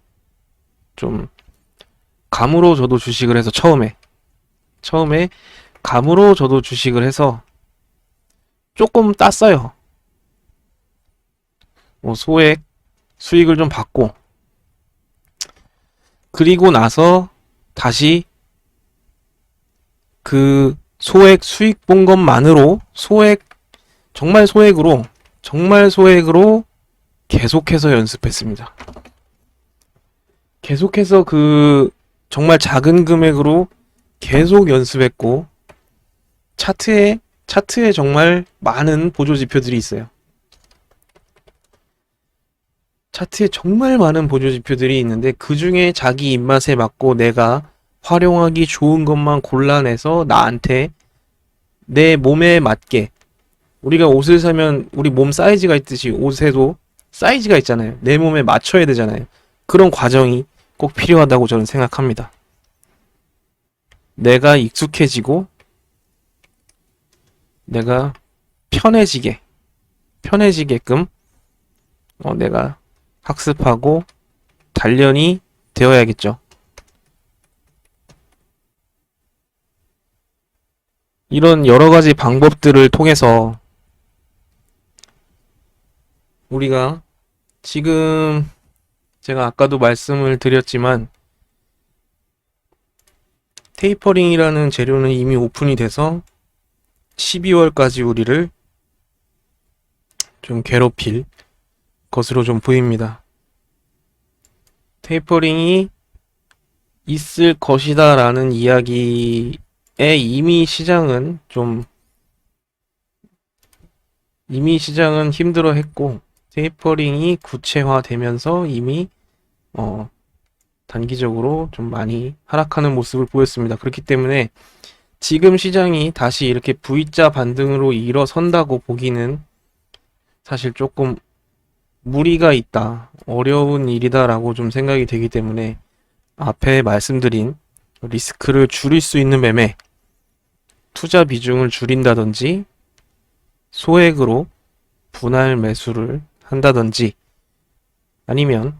감으로 저도 주식을 해서 처음에 감으로 저도 주식을 해서 조금 땄어요. 뭐 소액 수익을 좀 받고, 그리고 나서 다시 그 소액 수익 본 것만으로 정말 소액으로 계속해서 연습했습니다. 계속해서 그 정말 작은 금액으로 계속 연습했고, 차트에 정말 많은 보조 지표들이 있어요. 차트에 정말 많은 보조 지표들이 있는데 그 중에 자기 입맛에 맞고 내가 활용하기 좋은 것만 골라내서 나한테 내 몸에 맞게, 우리가 옷을 사면 우리 몸 사이즈가 있듯이 옷에도 사이즈가 있잖아요. 내 몸에 맞춰야 되잖아요. 그런 과정이 꼭 필요하다고 저는 생각합니다. 내가 익숙해지고 내가 편해지게끔 내가 학습하고 단련이 되어야겠죠. 이런 여러 가지 방법들을 통해서 우리가 지금, 제가 아까도 말씀을 드렸지만 테이퍼링이라는 재료는 이미 오픈이 돼서 12월까지 우리를 좀 괴롭힐 것으로 좀 보입니다. 테이퍼링이 있을 것이다 라는 이야기에 이미 시장은 힘들어 했고, 테이퍼링이 구체화되면서 이미 단기적으로 좀 많이 하락하는 모습을 보였습니다. 그렇기 때문에 지금 시장이 다시 이렇게 V자 반등으로 일어선다고 보기는 사실 조금 무리가 있다, 어려운 일이다라고 좀 생각이 되기 때문에 앞에 말씀드린 리스크를 줄일 수 있는 매매, 투자 비중을 줄인다든지 소액으로 분할 매수를 한다든지, 아니면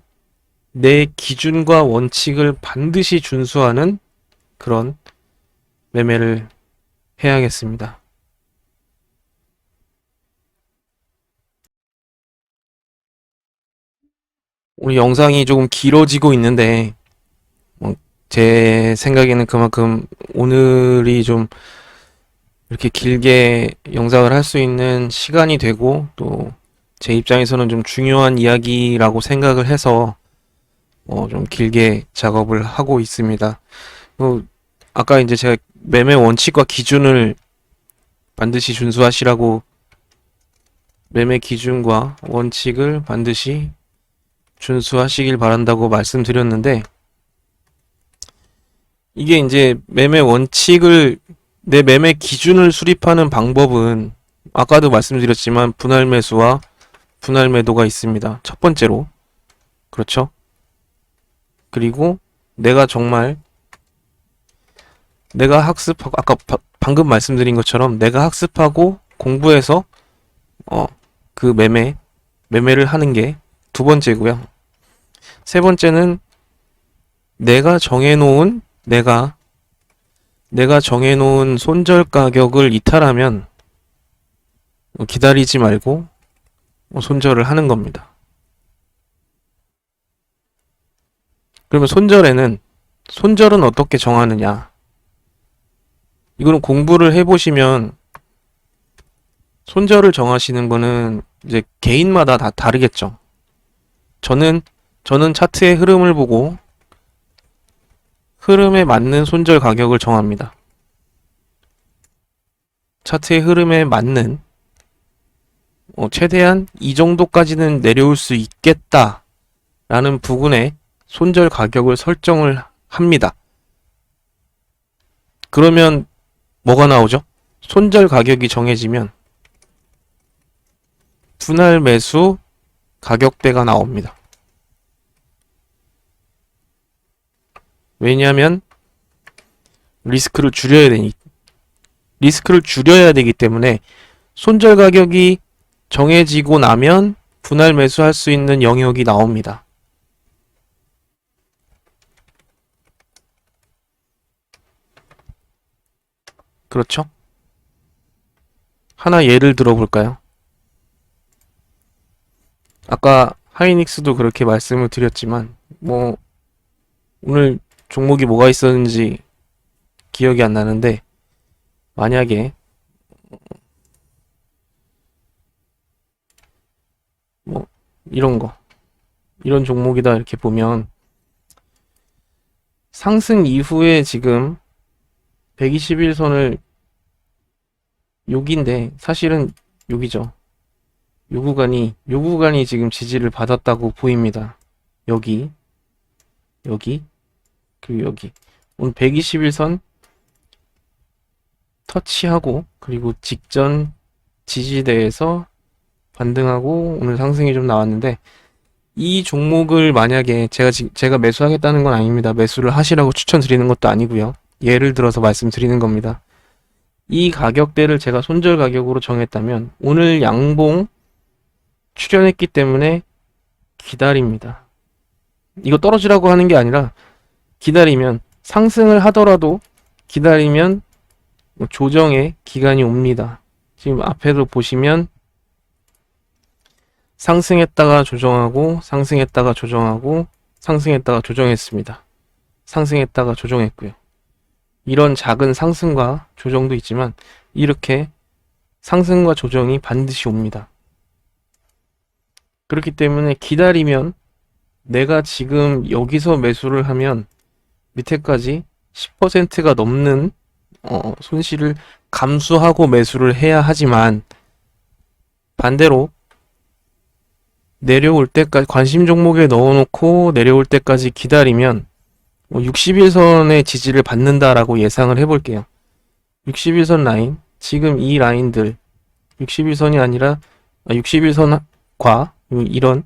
내 기준과 원칙을 반드시 준수하는 그런 매매를 해야겠습니다. 우리 영상이 조금 길어지고 있는데, 제 생각에는 그만큼 오늘이 좀 이렇게 길게 영상을 할 수 있는 시간이 되고, 또 제 입장에서는 좀 중요한 이야기라고 생각을 해서 좀 길게 작업을 하고 있습니다. 아까 이제 제가 매매 원칙과 기준을 반드시 준수하시라고, 매매 기준과 원칙을 반드시 준수하시길 바란다고 말씀드렸는데, 이게 이제 매매 원칙을, 내 매매 기준을 수립하는 방법은 아까도 말씀드렸지만 분할 매수와 분할 매도가 있습니다. 첫 번째로. 그렇죠? 그리고 내가 학습하고, 아까 방금 말씀드린 것처럼 내가 학습하고 공부해서 그 매매를 하는 게 두 번째고요. 세 번째는 내가 정해놓은 손절 가격을 이탈하면 기다리지 말고 손절을 하는 겁니다. 그러면 손절은 어떻게 정하느냐? 이거는 공부를 해보시면, 손절을 정하시는 거는 이제 개인마다 다 다르겠죠. 저는 차트의 흐름을 보고 흐름에 맞는 손절 가격을 정합니다. 차트의 흐름에 맞는 최대한 이 정도까지는 내려올 수 있겠다 라는 부분에 손절 가격을 설정을 합니다. 그러면 뭐가 나오죠? 손절 가격이 정해지면 분할 매수 가격대가 나옵니다. 왜냐하면 리스크를 줄여야 되기 때문에 손절 가격이 정해지고 나면 분할 매수할 수 있는 영역이 나옵니다. 그렇죠? 하나 예를 들어볼까요? 아까 하이닉스도 그렇게 말씀을 드렸지만 오늘 종목이 뭐가 있었는지 기억이 안 나는데, 만약에 이런 종목이다 이렇게 보면 상승 이후에 지금 121선을 여기인데 사실은 여기죠. 요 구간이 지금 지지를 받았다고 보입니다. 여기 그리고 여기 오늘 121선 터치하고 그리고 직전 지지대에서 반등하고 오늘 상승이 좀 나왔는데, 이 종목을 만약에 제가 매수하겠다는 건 아닙니다. 매수를 하시라고 추천드리는 것도 아니고요. 예를 들어서 말씀드리는 겁니다. 이 가격대를 제가 손절 가격으로 정했다면 오늘 양봉 출현했기 때문에 기다립니다. 이거 떨어지라고 하는 게 아니라 기다리면, 상승을 하더라도 기다리면 조정의 기간이 옵니다. 지금 앞에도 보시면 상승했다가 조정하고 상승했다가 조정하고 상승했다가 조정했습니다. 상승했다가 조정했고요. 이런 작은 상승과 조정도 있지만 이렇게 상승과 조정이 반드시 옵니다. 그렇기 때문에 기다리면, 내가 지금 여기서 매수를 하면 밑에까지 10%가 넘는 손실을 감수하고 매수를 해야 하지만, 반대로 내려올 때까지 관심 종목에 넣어놓고 내려올 때까지 기다리면 60일선의 지지를 받는다라고 예상을 해볼게요. 60일선 라인, 지금 이 라인들 60일선이 아니라 60일선과 이런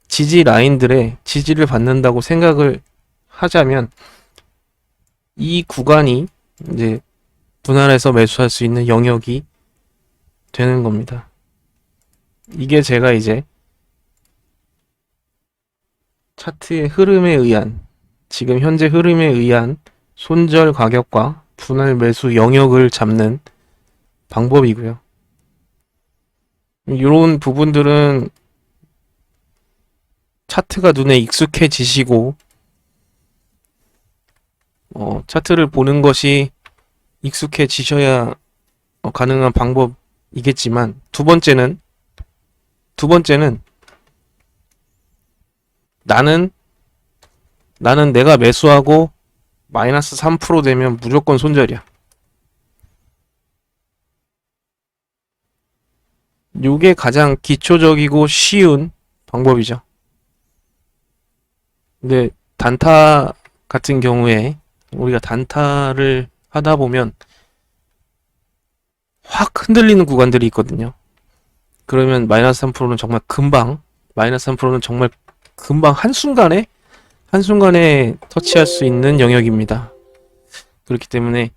지지 라인들의 지지를 받는다고 생각을 하자면 이 구간이 이제 분할해서 매수할 수 있는 영역이 되는 겁니다. 이게 제가 이제 차트의 흐름에 의한, 지금 현재 흐름에 의한 손절 가격과 분할 매수 영역을 잡는 방법이고요. 이런 부분들은 차트가 눈에 익숙해지시고 차트를 보는 것이 익숙해지셔야 가능한 방법이겠지만, 두 번째는 나는 내가 매수하고 마이너스 3% 되면 무조건 손절이야. 요게 가장 기초적이고 쉬운 방법이죠. 근데 단타 같은 경우에 우리가 단타를 하다 보면 확 흔들리는 구간들이 있거든요. 그러면 마이너스 3%는 정말 금방, 한순간에 터치할 수 있는 영역입니다. 그렇기 때문에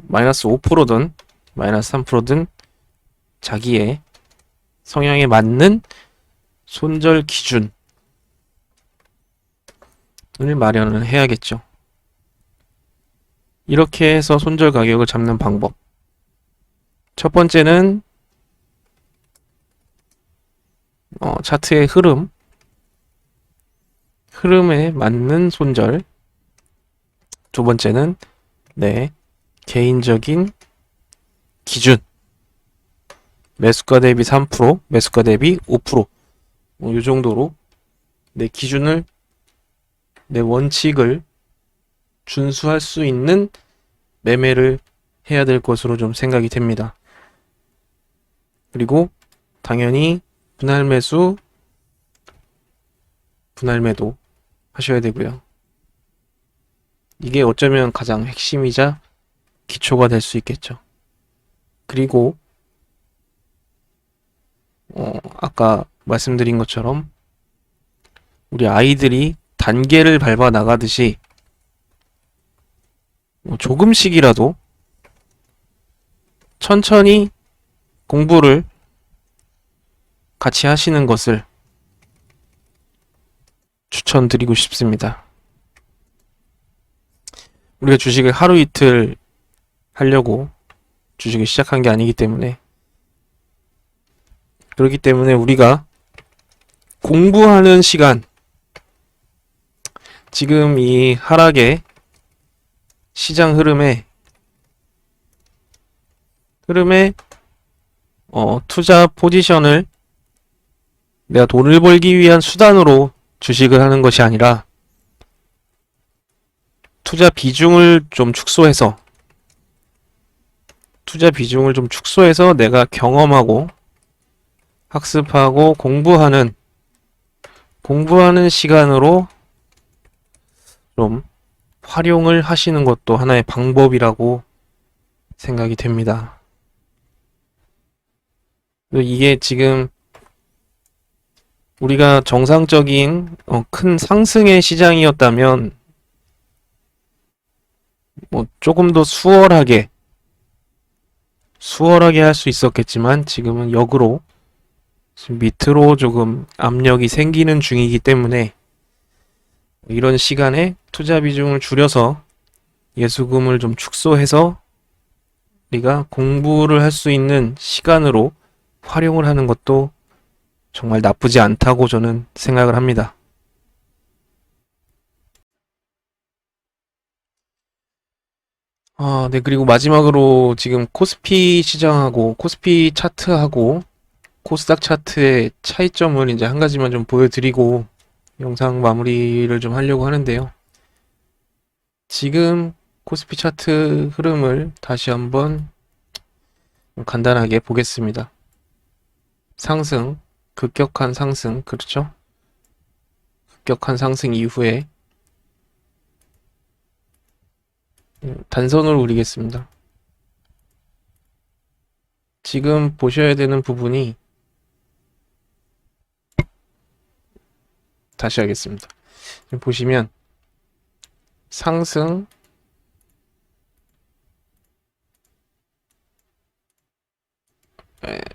마이너스 5%든 마이너스 3%든 자기의 성향에 맞는 손절 기준을 마련을 해야겠죠. 이렇게 해서 손절 가격을 잡는 방법. 첫 번째는 차트의 흐름에 맞는 손절. 두 번째는 내 개인적인 기준. 매수가 대비 3%, 매수가 대비 5%, 이 정도로 내 기준을, 내 원칙을 준수할 수 있는 매매를 해야 될 것으로 좀 생각이 됩니다. 그리고 당연히 분할 매수, 분할 매도 하셔야 되고요. 이게 어쩌면 가장 핵심이자 기초가 될 수 있겠죠. 그리고 아까 말씀드린 것처럼 우리 아이들이 단계를 밟아 나가듯이 조금씩이라도 천천히 공부를 같이 하시는 것을 추천드리고 싶습니다. 우리가 주식을 하루 이틀 하려고 주식을 시작한 게 아니기 때문에, 그렇기 때문에 우리가 공부하는 시간, 지금 이 하락의 시장 흐름에 투자 포지션을 내가 돈을 벌기 위한 수단으로 주식을 하는 것이 아니라 투자 비중을 좀 축소해서 내가 경험하고 학습하고 공부하는 시간으로 좀 활용을 하시는 것도 하나의 방법이라고 생각이 됩니다. 이게 지금 우리가 정상적인 큰 상승의 시장이었다면 조금 더 수월하게 할 수 있었겠지만, 지금은 역으로 지금 밑으로 조금 압력이 생기는 중이기 때문에 이런 시간에 투자 비중을 줄여서 예수금을 좀 축소해서 우리가 공부를 할 수 있는 시간으로 활용을 하는 것도 정말 나쁘지 않다고 저는 생각을 합니다. 네, 그리고 마지막으로 지금 코스피 시장하고 코스피 차트하고 코스닥 차트의 차이점을 이제 한 가지만 좀 보여드리고 영상 마무리를 좀 하려고 하는데요. 지금 코스피 차트 흐름을 다시 한번 간단하게 보겠습니다. 상승, 급격한 상승, 그렇죠? 급격한 상승 이후에 단선을 우리겠습니다. 지금 보셔야 되는 부분이, 다시 하겠습니다. 지금 보시면 상승,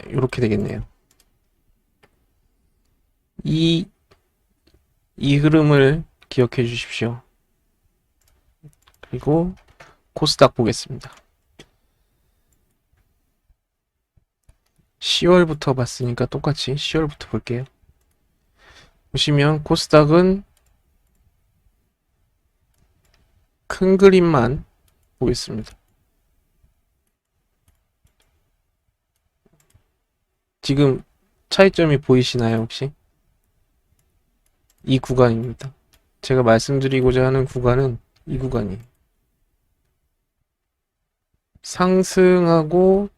이렇게 되겠네요. 이 흐름을 기억해 주십시오. 그리고 코스닥 보겠습니다. 10월부터 봤으니까 똑같이 10월부터 볼게요. 보시면 코스닥은 큰 그림만 보겠습니다. 지금 차이점이 보이시나요, 혹시? 이 구간입니다. 제가 말씀드리고자 하는 구간은 이 구간이에요. 상승하고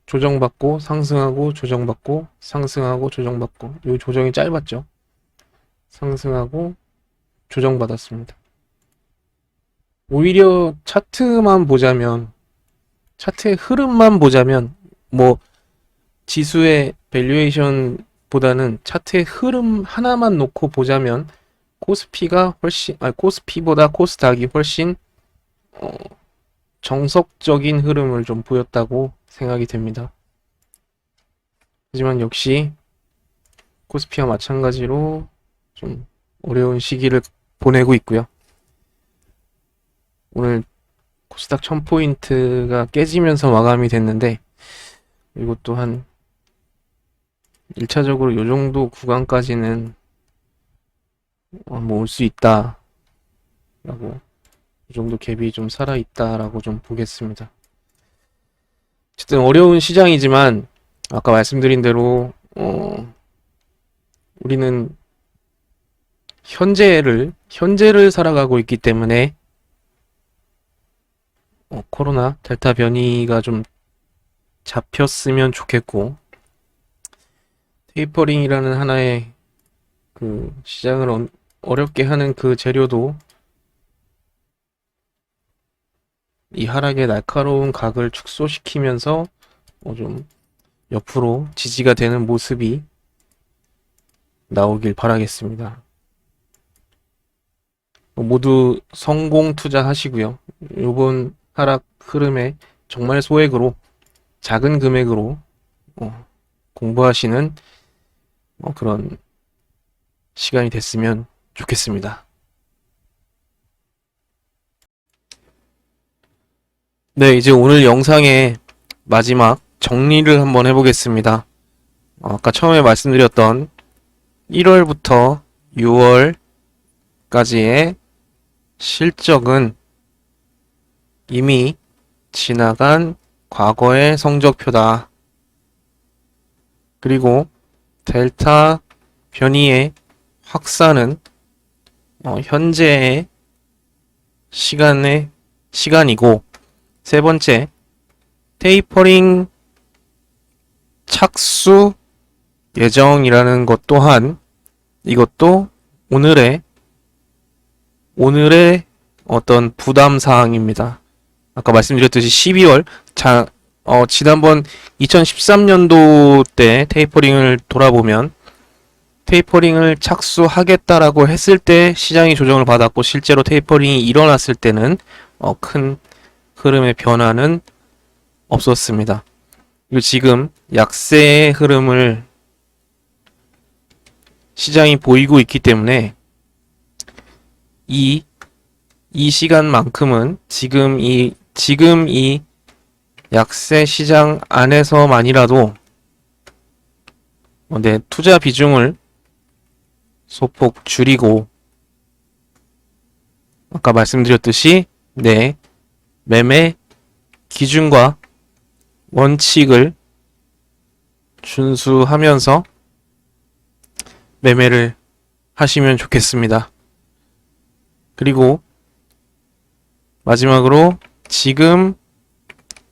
조정받고, 상승하고 조정받고, 상승하고 조정받고, 이 조정이 짧았죠. 상승하고 조정받았습니다. 오히려 차트만 보자면, 차트의 흐름만 보자면, 지수의 밸류에이션 보다는 차트의 흐름 하나만 놓고 보자면 코스피보다 코스닥이 훨씬 정석적인 흐름을 좀 보였다고 생각이 됩니다. 하지만 역시 코스피와 마찬가지로 좀 어려운 시기를 보내고 있고요. 오늘 코스닥 1000포인트가 깨지면서 마감이 됐는데, 이것도 한 1차적으로 요 정도 구간까지는 올 수 있다 라고, 이 정도 갭이 좀 살아 있다 라고 좀 보겠습니다. 어쨌든 어려운 시장이지만 아까 말씀드린 대로 우리는 현재를 살아가고 있기 때문에 코로나 델타 변이가 좀 잡혔으면 좋겠고, 테이퍼링이라는 하나의 그 시장을 어렵게 하는 그 재료도 이 하락의 날카로운 각을 축소시키면서 좀 옆으로 지지가 되는 모습이 나오길 바라겠습니다. 모두 성공 투자하시고요. 이번 하락 흐름에 정말 소액으로 작은 금액으로 공부하시는 그런 시간이 됐으면 좋겠습니다. 네, 이제 오늘 영상의 마지막 정리를 한번 해보겠습니다. 아까 처음에 말씀드렸던 1월부터 6월까지의 실적은 이미 지나간 과거의 성적표다. 그리고 델타 변이의 확산은 현재의 시간이고, 세 번째, 테이퍼링 착수 예정이라는 것 또한 이것도 오늘의 어떤 부담 사항입니다. 아까 말씀드렸듯이 12월 지난번 2013년도 때 테이퍼링을 돌아보면 테이퍼링을 착수하겠다라고 했을 때 시장이 조정을 받았고, 실제로 테이퍼링이 일어났을 때는 큰 흐름의 변화는 없었습니다. 그리고 지금 약세의 흐름을 시장이 보이고 있기 때문에 이 시간만큼은 지금 이 약세 시장 안에서만이라도 내 투자 비중을 소폭 줄이고, 아까 말씀드렸듯이 내 매매 기준과 원칙을 준수하면서 매매를 하시면 좋겠습니다. 그리고 마지막으로 지금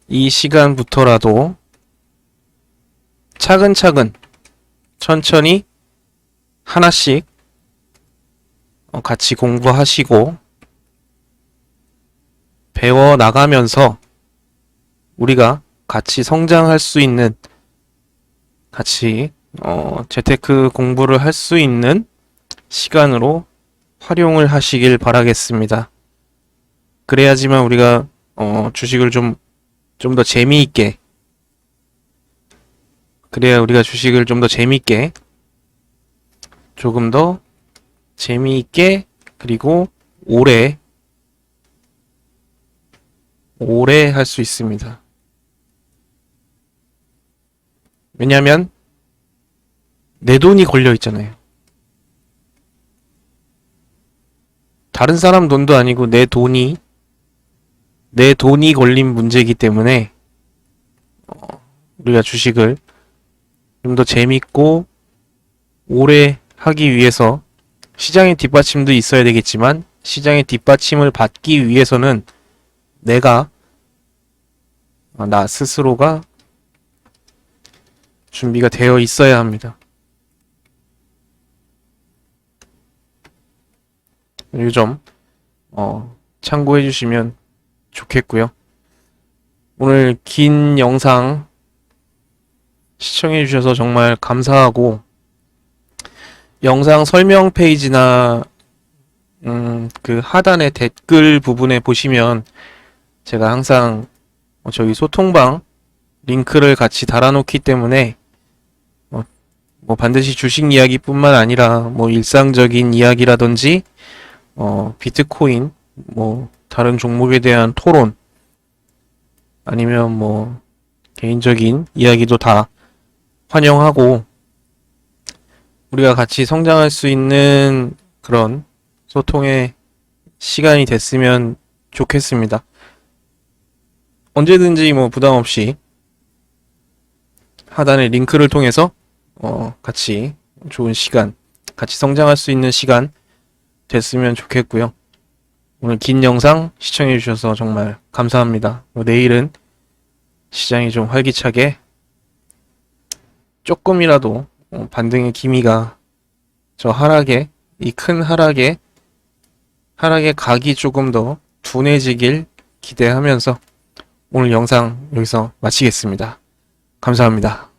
이 시간부터라도 차근차근 천천히 하나씩 같이 공부하시고 배워 나가면서 우리가 같이 성장할 수 있는, 같이 재테크 공부를 할 수 있는 시간으로 활용을 하시길 바라겠습니다. 그래야지만 우리가 주식을 좀 더 재미있게, 그래야 우리가 주식을 좀 더 재미있게, 조금 더 재미있게, 그리고 오래 할 수 있습니다. 왜냐하면 내 돈이 걸려 있잖아요. 다른 사람 돈도 아니고 내 돈이 걸린 문제이기 때문에 우리가 주식을 좀 더 재밌고 오래 하기 위해서 시장의 뒷받침도 있어야 되겠지만, 시장의 뒷받침을 받기 위해서는 나 스스로가 준비가 되어 있어야 합니다. 이 점 참고해 주시면 좋겠고요. 오늘 긴 영상 시청해 주셔서 정말 감사하고, 영상 설명 페이지나 그 하단의 댓글 부분에 보시면 제가 항상 저희 소통방 링크를 같이 달아놓기 때문에 뭐 반드시 주식 이야기뿐만 아니라 뭐 일상적인 이야기라든지 비트코인, 뭐 다른 종목에 대한 토론, 아니면 뭐 개인적인 이야기도 다 환영하고, 우리가 같이 성장할 수 있는 그런 소통의 시간이 됐으면 좋겠습니다. 언제든지 뭐 부담 없이 하단의 링크를 통해서 같이 좋은 시간, 같이 성장할 수 있는 시간 됐으면 좋겠고요. 오늘 긴 영상 시청해 주셔서 정말 감사합니다. 내일은 시장이 좀 활기차게 조금이라도 반등의 기미가 저 하락에, 이 큰 하락에 각이 조금 더 둔해지길 기대하면서 오늘 영상 여기서 마치겠습니다. 감사합니다.